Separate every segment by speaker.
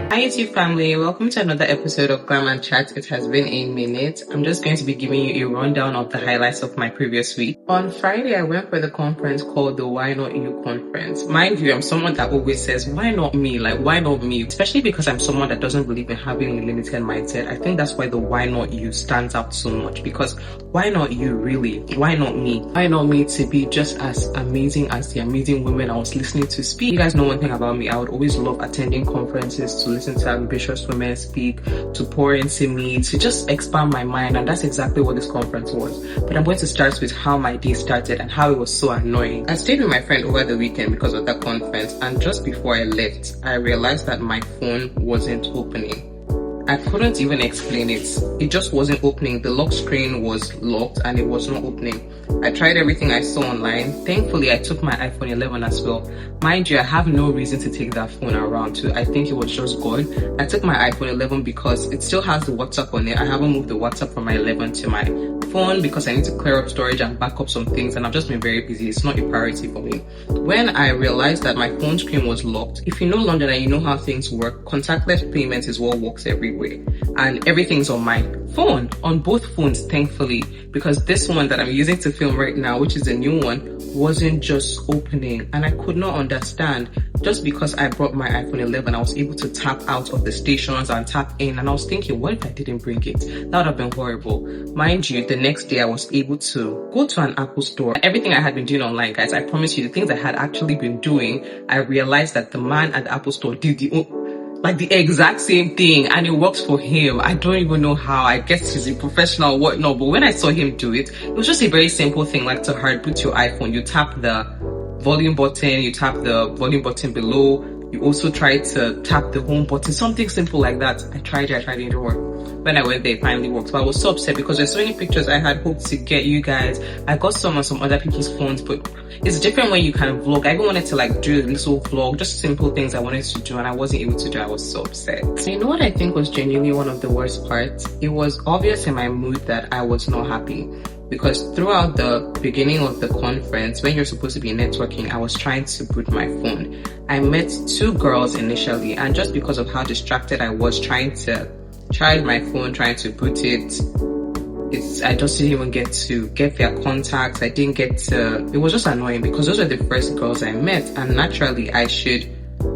Speaker 1: Hi YouTube family, welcome to another episode of Glam Chat. It has been a minute. I'm just going to be giving you a rundown of the highlights of my previous week. On Friday, I went for the conference called the Why Not You conference. Mind you, I'm someone that always says, why not me? Like, why not me? Especially because I'm someone that doesn't believe in having a limited mindset. I think that's why the Why Not You stands out so much, because why not you really? Why not me? Why not me to be just as amazing as the amazing women I was listening to speak? You guys know one thing about me, I would always love attending conferences to listen to ambitious women speak, to pour into me, to just expand my mind, and that's exactly what this conference was. But I'm going to start with how my day started and how it was so annoying. I stayed with my friend over the weekend because of that conference, and just before I left, I realized that my phone wasn't opening. I couldn't even explain it. It just wasn't opening. The lock screen was locked and it was not opening. I tried everything I saw online. Thankfully, I took my iPhone 11 as well. Mind you, I have no reason to take that phone around too. I think it was just gone. I took my iPhone 11 because it still has the WhatsApp on it. I haven't moved the WhatsApp from my 11 to my phone because I need to clear up storage and back up some things, and I've just been very busy. It's not a priority for me. When I realized that my phone screen was locked, if you know London and you know how things work, contactless payment is what works everywhere, and everything's on my phone, on both phones, thankfully, because this one that I'm using to film right now, which is the new one, wasn't just opening, and I could not understand. Just because I brought my iPhone 11, I was able to tap out of the stations and tap in, and I was thinking, what if I didn't bring it? That would have been horrible. Mind you, the next day I was able to go to an Apple store. Everything I had been doing online, guys, I promise you, the things I had actually been doing, I realized that the man at the Apple store did the exact same thing, and it works for him. I don't even know how. I guess he's a professional or whatnot, but when I saw him do it, it was just a very simple thing, like to hard boot your iPhone. You tap the volume button, you tap the volume button below, you also try to tap the home button, something simple like that. I tried it didn't work. When I went there, it finally worked. But I was so upset because there's so many pictures I had hoped to get you guys. I got some on some other people's phones, but it's different when you can vlog. I even wanted to like do a little vlog, just simple things I wanted to do, and I wasn't able to do. I was so upset. You know what I think was genuinely one of the worst parts? It was obvious in my mood that I was not happy, because throughout the beginning of the conference, when you're supposed to be networking, I was trying to boot my phone. I met two girls initially, and just because of how distracted I was trying to charge my phone, trying to boot it, I just didn't even get to get their contacts. I didn't get to, it was just annoying because those were the first girls I met, and naturally I should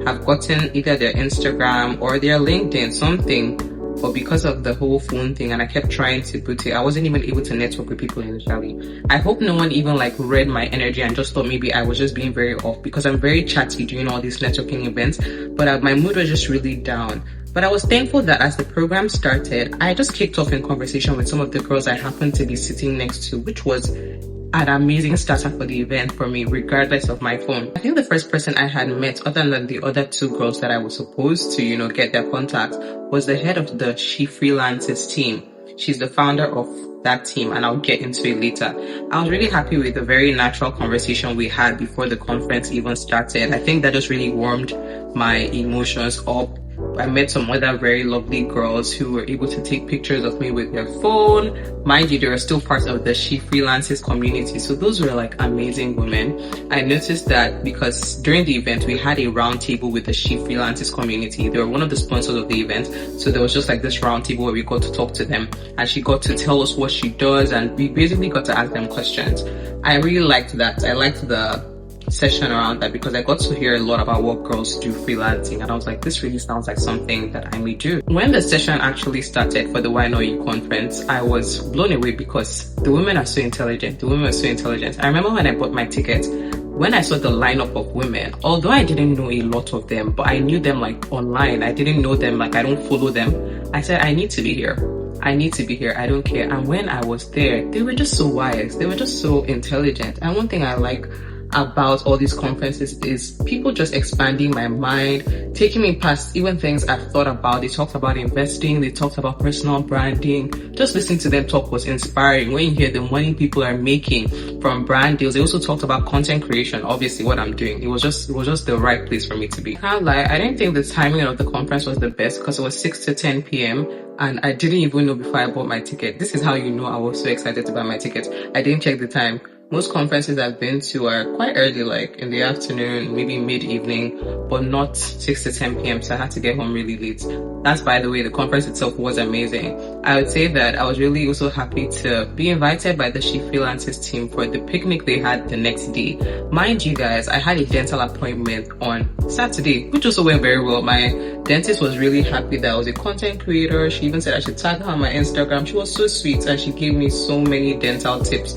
Speaker 1: have gotten either their Instagram or their LinkedIn, something. But because of the whole phone thing, and I kept trying to boot it, I wasn't even able to network with people initially. I hope no one even like read my energy and just thought maybe I was just being very off, because I'm very chatty doing all these networking events, but my mood was just really down. But I was thankful that as the program started, I just kicked off in conversation with some of the girls I happened to be sitting next to, which was an amazing starter for the event for me, regardless of my phone. I think the first person I had met, other than the other two girls that I was supposed to, get their contacts, was the head of the She Freelances team. She's the founder of that team, and I'll get into it later. I was really happy with the very natural conversation we had before the conference even started. I think that just really warmed my emotions up. I met some other very lovely girls who were able to take pictures of me with their phone. Mind you, they were still part of the She Freelances community. So those were like amazing women. I noticed that because during the event, we had a round table with the She Freelances community. They were one of the sponsors of the event. So there was just like this round table where we got to talk to them, and she got to tell us what she does, and we basically got to ask them questions. I really liked that. I liked the session around that because I got to hear a lot about what girls do freelancing, and I was like, this really sounds like something that I may do. When the session actually started for the Why Not You conference, I was blown away because the women are so intelligent. The women are so intelligent. I remember when I bought my ticket, when I saw the lineup of women, although I didn't know a lot of them, but I knew them like online. I didn't know them, like I don't follow them. I said, I need to be here. I need to be here. I don't care. And when I was there, they were just so wise. They were just so intelligent. And one thing I like about all these conferences is people just expanding my mind, taking me past even things I've thought about. They talked about investing, they talked about personal branding. Just listening to them talk was inspiring. When you hear the money people are making from brand deals, they also talked about content creation, obviously what I'm doing. It was just the right place for me to be. I can't lie, I didn't think the timing of the conference was the best because it was 6 to 10 p.m. and I didn't even know before I bought my ticket. This is how you know I was so excited to buy my ticket. I didn't check the time. Most conferences I've been to are quite early, like in the afternoon, maybe mid-evening, but not 6 to 10 p.m. So I had to get home really late. That's, by the way, the conference itself was amazing. I would say that I was really also happy to be invited by the She Freelances team for the picnic they had the next day. Mind you guys, I had a dental appointment on Saturday, which also went very well. My dentist was really happy that I was a content creator. She even said I should tag her on my Instagram. She was so sweet and she gave me so many dental tips.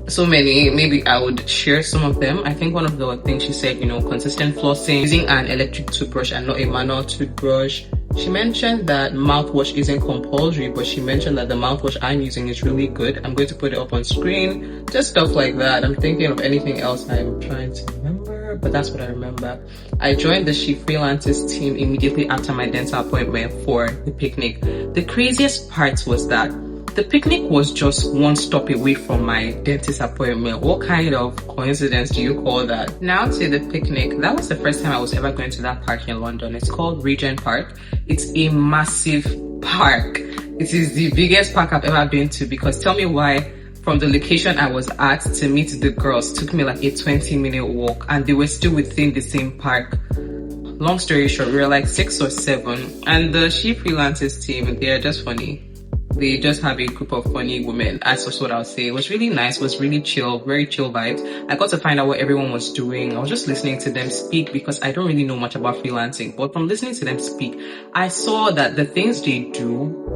Speaker 1: So many, maybe I would share some of them. I think one of the things she said, consistent flossing, using an electric toothbrush and not a manual toothbrush. She mentioned that mouthwash isn't compulsory, but she mentioned that the mouthwash I'm using is really good. I'm going to put it up on screen, just stuff like that. I'm thinking of anything else I'm trying to remember, but that's what I remember. I joined the She Freelances team immediately after my dental appointment for the picnic. The craziest part was that the picnic was just one stop away from my dentist appointment. What kind of coincidence do you call that? Now to the picnic. That was the first time I was ever going to that park in London. It's called Regent Park. It's a massive park. It is the biggest park I've ever been to, because tell me why. From the location I was at to meet the girls took me like a 20-minute walk, and they were still within the same park. Long story short, we were like 6 or 7, and the She Freelances team, they are just funny. They just have a group of funny women. That's just what I would say. It was really nice. It was really chill, very chill vibes. I got to find out what everyone was doing. I was just listening to them speak because I don't really know much about freelancing. But from listening to them speak, I saw that the things they do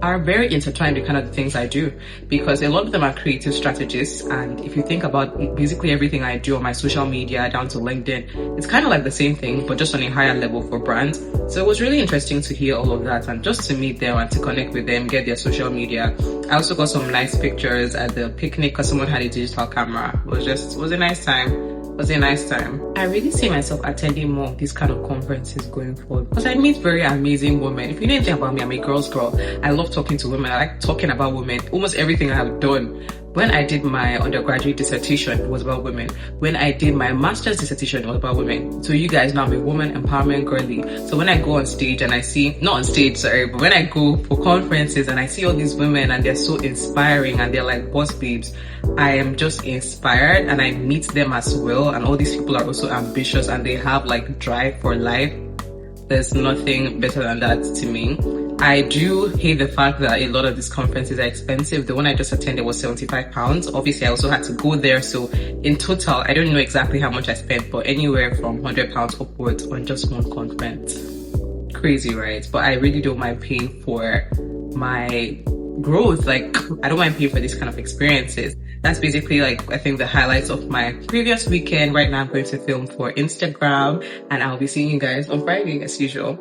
Speaker 1: are very intertwined with kind of the things I do, because a lot of them are creative strategists. And if you think about basically everything I do on my social media down to LinkedIn, it's kind of like the same thing, but just on a higher level for brands. So it was really interesting to hear all of that and just to meet them and to connect with them, get their social media. I also got some nice pictures at the picnic because someone had a digital camera. It was a nice time. Was a nice time. I really see myself attending more of these kind of conferences going forward, because I meet very amazing women. If you know anything about me, I'm a girl's girl. I love talking to women. I like talking about women. Almost everything I have done. When I did my undergraduate dissertation, it was about women. When I did my master's dissertation, it was about women. So you guys know I'm a woman empowerment girly. So when I go on stage and I see, not on stage, sorry, but when I go for conferences and I see all these women and they're so inspiring and they're like boss babes, I am just inspired and I meet them as well. And all these people are also ambitious and they have like drive for life. There's nothing better than that to me. I do hate the fact that a lot of these conferences are expensive. The one I just attended was £75. Obviously, I also had to go there. So in total, I don't know exactly how much I spent, but anywhere from £100 upwards on just one conference. Crazy, right? But I really don't mind paying for my growth. Like, I don't mind paying for these kind of experiences. That's basically like, I think the highlights of my previous weekend. Right now, I'm going to film for Instagram and I'll be seeing you guys on Friday as usual.